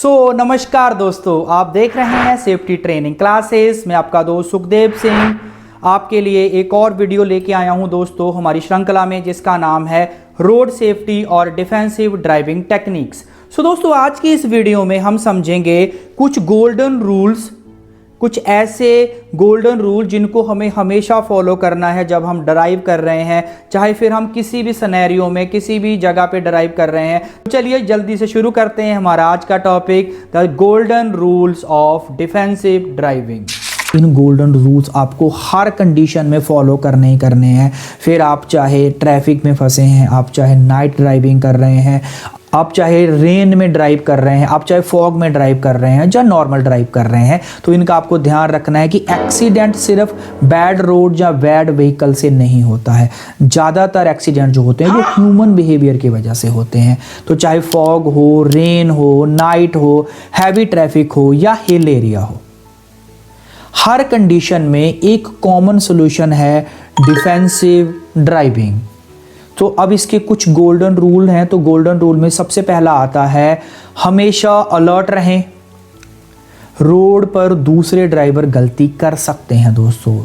नमस्कार दोस्तों, आप देख रहे हैं सेफ्टी ट्रेनिंग क्लासेस। मैं आपका दोस्त सुखदेव सिंह आपके लिए एक और वीडियो लेके आया हूं दोस्तों हमारी श्रृंखला में, जिसका नाम है रोड सेफ्टी और डिफेंसिव ड्राइविंग टेक्निक्स। दोस्तों आज की इस वीडियो में हम समझेंगे कुछ गोल्डन रूल्स, कुछ ऐसे गोल्डन रूल जिनको हमें हमेशा फॉलो करना है जब हम ड्राइव कर रहे हैं, चाहे फिर हम किसी भी सिनेरियो में किसी भी जगह पे ड्राइव कर रहे हैं। तो चलिए जल्दी से शुरू करते हैं हमारा आज का topic, the golden rules of defensive driving. In golden rules आपको हर कंडीशन में फॉलो करने ही करने हैं। फिर आप चाहे ट्रैफिक में फंसे हैं, आप चाहे नाइट ड्राइविंग कर रहे हैं, आप चाहे रेन में ड्राइव कर रहे हैं, आप चाहे फॉग में ड्राइव कर रहे हैं या नॉर्मल ड्राइव कर रहे हैं, तो इनका आपको ध्यान रखना है कि एक्सीडेंट सिर्फ बैड रोड या बैड व्हीकल से नहीं होता है। ज़्यादातर एक्सीडेंट जो होते हैं वो ह्यूमन बिहेवियर की वजह से होते हैं। तो चाहे फॉग हो, रेन हो, नाइट हो, हैवी ट्रैफिक हो या हिल एरिया हो, हर कंडीशन में एक कॉमन सोल्यूशन है डिफेंसिव ड्राइविंग। तो अब इसके कुछ गोल्डन रूल हैं। तो गोल्डन रूल में सबसे पहला आता है, हमेशा अलर्ट रहें। रोड पर दूसरे ड्राइवर गलती कर सकते हैं दोस्तों,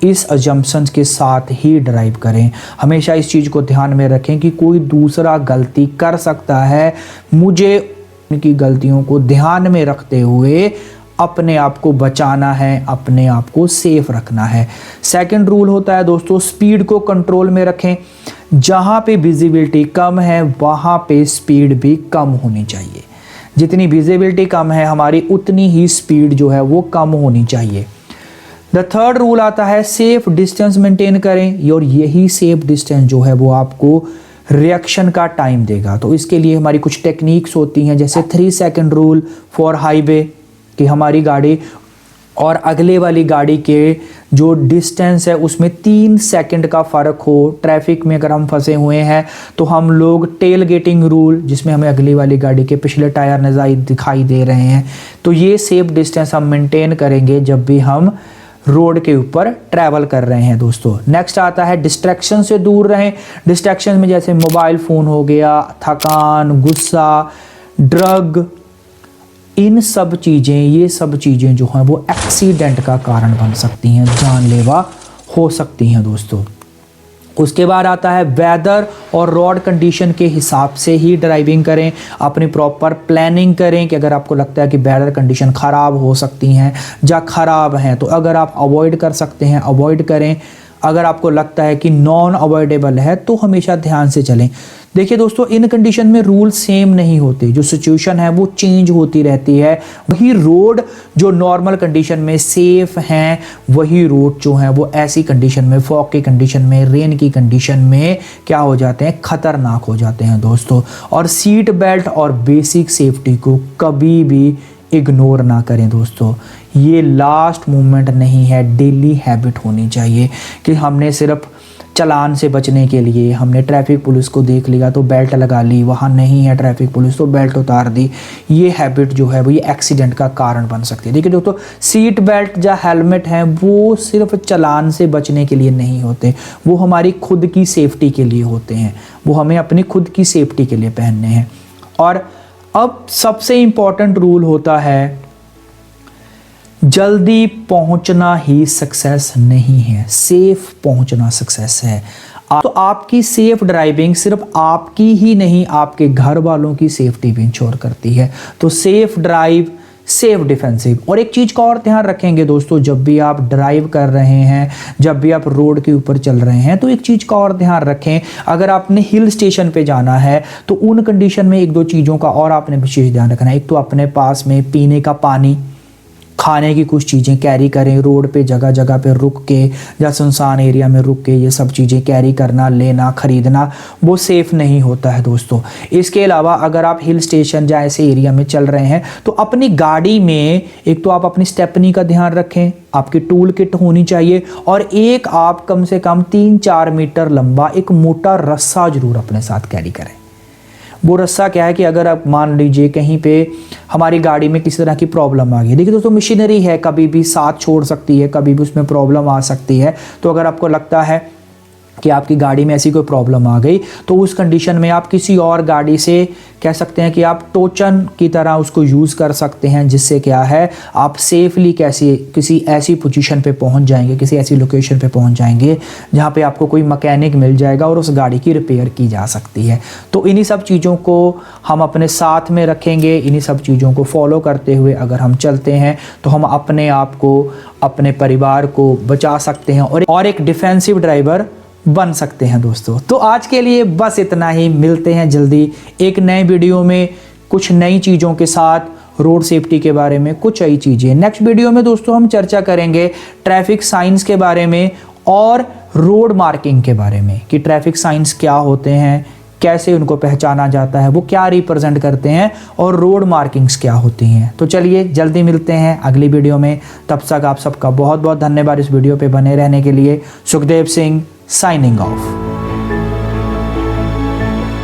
इस अजम्पशन के साथ ही ड्राइव करें। हमेशा इस चीज़ को ध्यान में रखें कि कोई दूसरा गलती कर सकता है। मुझे उनकी गलतियों को ध्यान में रखते हुए अपने आप को बचाना है, अपने आप को सेफ रखना है। सेकंड रूल होता है दोस्तों, स्पीड को कंट्रोल में रखें। जहाँ पे विजिबिलिटी कम है वहाँ पे स्पीड भी कम होनी चाहिए। जितनी विजिबिलिटी कम है हमारी, उतनी ही स्पीड जो है वो कम होनी चाहिए। द थर्ड रूल आता है, सेफ डिस्टेंस मेंटेन करें, और यही सेफ डिस्टेंस जो है वो आपको रिएक्शन का टाइम देगा। तो इसके लिए हमारी कुछ टेक्निक्स होती हैं, जैसे 3 सेकंड रूल फॉर हाईवे, कि हमारी गाड़ी और अगले वाली गाड़ी के जो डिस्टेंस है उसमें 3 सेकंड का फ़र्क हो। ट्रैफिक में अगर हम फंसे हुए हैं तो हम लोग टेल गेटिंग रूल, जिसमें हमें अगली वाली गाड़ी के पिछले टायर नज़र दिखाई दे रहे हैं, तो ये सेफ डिस्टेंस हम मेंटेन करेंगे जब भी हम रोड के ऊपर ट्रैवल कर रहे हैं दोस्तों। नेक्स्ट आता है, डिस्ट्रैक्शन से दूर रहें। डिस्ट्रैक्शन में जैसे मोबाइल फ़ोन हो गया, थकान, गुस्सा, ड्रग, इन सब चीज़ें, ये सब चीज़ें जो हैं वो एक्सीडेंट का कारण बन सकती हैं, जानलेवा हो सकती हैं दोस्तों। उसके बाद आता है, वेदर और रोड कंडीशन के हिसाब से ही ड्राइविंग करें। अपनी प्रॉपर प्लानिंग करें कि अगर आपको लगता है कि वेदर कंडीशन ख़राब हो सकती हैं या ख़राब हैं, तो अगर आप अवॉइड कर सकते हैं अवॉइड करें। अगर आपको लगता है कि नॉन अवॉइडेबल है तो हमेशा ध्यान से चलें। देखिए दोस्तों, इन कंडीशन में रूल सेम नहीं होते, जो सिचुएशन है वो चेंज होती रहती है। वही रोड जो नॉर्मल कंडीशन में सेफ हैं, वही रोड जो हैं वो ऐसी कंडीशन में, फॉग की कंडीशन में, रेन की कंडीशन में क्या हो जाते हैं, खतरनाक हो जाते हैं दोस्तों। और सीट बेल्ट और बेसिक सेफ्टी को कभी भी इग्नोर ना करें दोस्तों। ये लास्ट मोमेंट नहीं है, डेली हैबिट होनी चाहिए कि हमने सिर्फ चालान से बचने के लिए हमने ट्रैफिक पुलिस को देख लिया तो बेल्ट लगा ली, वहाँ नहीं है ट्रैफिक पुलिस तो बेल्ट उतार दी। ये हैबिट जो है वो ये एक्सीडेंट का कारण बन सकती है। देखिए दोस्तों, सीट बेल्ट या हेलमेट हैं वो सिर्फ चालान से बचने के लिए नहीं होते, वो हमारी खुद की सेफ्टी के लिए होते हैं, वो हमें अपनी खुद की सेफ्टी के लिए पहनने हैं। और अब सबसे इम्पॉर्टेंट रूल होता है, जल्दी पहुंचना ही सक्सेस नहीं है, सेफ पहुंचना सक्सेस है। तो आपकी सेफ ड्राइविंग सिर्फ आपकी ही नहीं, आपके घर वालों की सेफ्टी भी इंश्योर करती है। तो सेफ ड्राइव, सेफ डिफेंसिव। और एक चीज़ का और ध्यान रखेंगे दोस्तों, जब भी आप ड्राइव कर रहे हैं, जब भी आप रोड के ऊपर चल रहे हैं, तो एक चीज़ का और ध्यान रखें, अगर आपने हिल स्टेशन पे जाना है तो उन कंडीशन में एक दो चीज़ों का और आपने विशेष ध्यान रखना है। एक तो अपने पास में पीने का पानी, खाने की कुछ चीज़ें कैरी करें। रोड पे जगह जगह पे रुक के या सुनसान एरिया में रुक के ये सब चीज़ें कैरी करना, लेना, ख़रीदना वो सेफ़ नहीं होता है दोस्तों। इसके अलावा अगर आप हिल स्टेशन या ऐसे एरिया में चल रहे हैं तो अपनी गाड़ी में एक तो आप अपनी स्टेपनी का ध्यान रखें, आपकी टूल किट होनी चाहिए, और एक आप कम से कम 3-4 मीटर लंबा एक मोटा रस्सा ज़रूर अपने साथ कैरी करें। वो रस्सा क्या है कि अगर आप मान लीजिए कहीं पे हमारी गाड़ी में किसी तरह की प्रॉब्लम आ गई, देखिए दोस्तों मशीनरी है, कभी भी साथ छोड़ सकती है, कभी भी उसमें प्रॉब्लम आ सकती है। तो अगर आपको लगता है कि आपकी गाड़ी में ऐसी कोई प्रॉब्लम आ गई, तो उस कंडीशन में आप किसी और गाड़ी से कह सकते हैं कि आप टोचन की तरह उसको यूज़ कर सकते हैं, जिससे क्या है आप सेफली कैसे किसी ऐसी पोजीशन पे पहुंच जाएंगे, किसी ऐसी लोकेशन पे पहुंच जाएंगे जहां पे आपको कोई मैकेनिक मिल जाएगा और उस गाड़ी की रिपेयर की जा सकती है। तो इन्हीं सब चीज़ों को हम अपने साथ में रखेंगे, इन्हीं सब चीज़ों को फॉलो करते हुए अगर हम चलते हैं तो हम अपने आप को, अपने परिवार को बचा सकते हैं और एक डिफेंसिव ड्राइवर बन सकते हैं दोस्तों। तो आज के लिए बस इतना ही, मिलते हैं जल्दी एक नए वीडियो में कुछ नई चीज़ों के साथ, रोड सेफ्टी के बारे में कुछ नई चीज़ें। नेक्स्ट वीडियो में दोस्तों हम चर्चा करेंगे ट्रैफिक साइंस के बारे में और रोड मार्किंग के बारे में कि ट्रैफिक साइंस क्या होते हैं, कैसे उनको पहचाना जाता है, वो क्या रिप्रेजेंट करते हैं और रोड मार्किंग्स क्या होती हैं। तो चलिए जल्दी मिलते हैं अगली वीडियो में, तब तक आप सबका बहुत बहुत धन्यवाद इस वीडियो पे बने रहने के लिए। Sukhdev Singh signing off.